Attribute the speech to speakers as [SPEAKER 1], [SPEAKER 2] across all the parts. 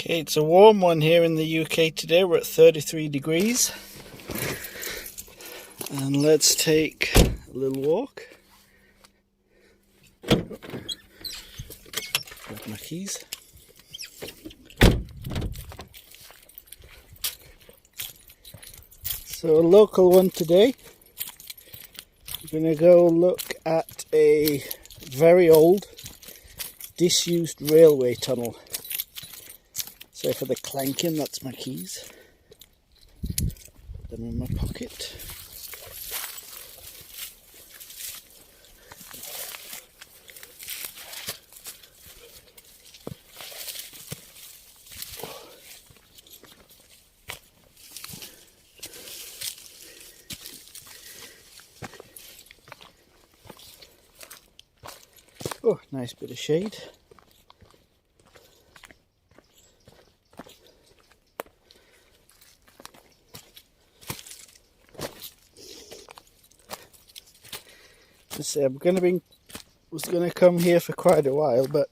[SPEAKER 1] Okay, it's a warm one here in the UK today. We're at 33 degrees. And let's take a little walk. Grab my keys. So a local one today. We're going to go look at a very old, disused railway tunnel. So for the clanking, that's my keys. Put them in my pocket. Oh, nice bit of shade. I was going to come here for quite a while, but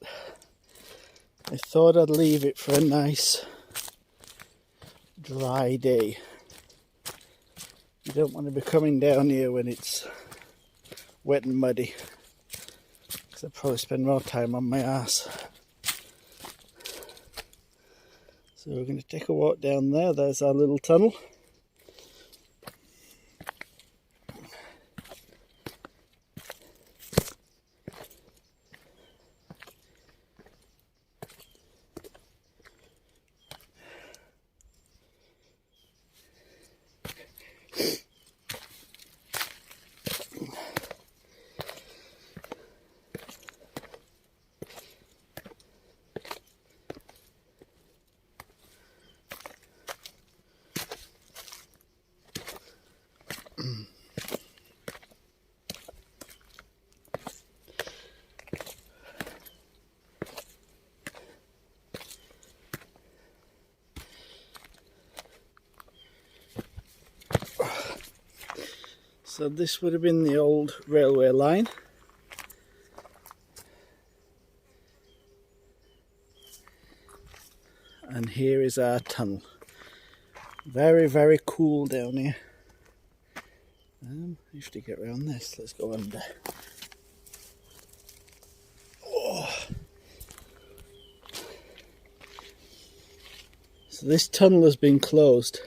[SPEAKER 1] I thought I'd leave it for a nice dry day. You don't want to be coming down here when it's wet and muddy, because I'd probably spend more time on my ass. So we're going to take a walk down there. There's our little tunnel. So this would have been the old railway line. And here is our tunnel. Very, very cool down here. I have to get around this. Let's go under. Oh. So this tunnel has been closed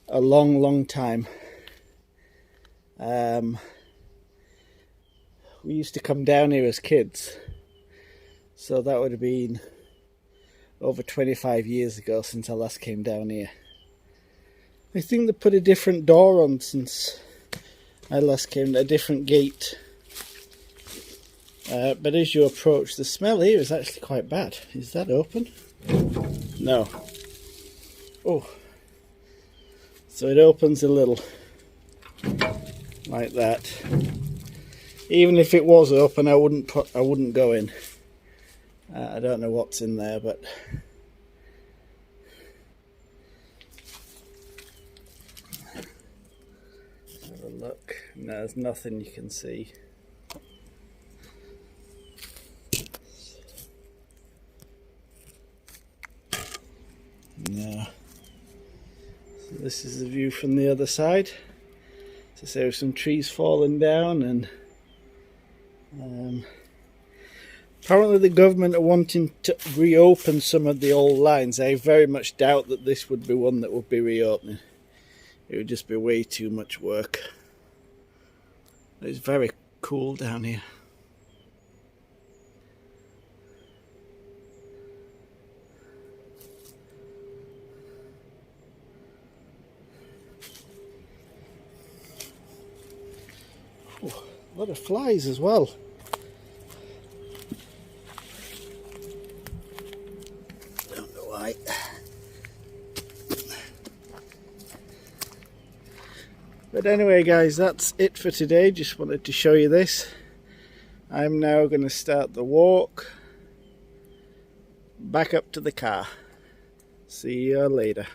[SPEAKER 1] a long, long time. We used to come down here as kids, so that would have been over 25 years ago since I last came down here. I think they put a different door on since I last came, a different gate. But as you approach, the smell here is actually quite bad. Is that open? No. Oh. So it opens a little. Like that. Even if it was open, I wouldn't go in. I don't know what's in there, but have a look. No, there's nothing you can see. No. So this is the view from the other side. So there's some trees falling down, and apparently the government are wanting to reopen some of the old lines. I very much doubt that this would be one that would be reopening. It would just be way too much work. It's very cool down here. Oh, a lot of flies as well. Don't know why. But anyway guys, that's it for today. Just wanted to show you this. I'm now going to start the walk back up to the car. See you later.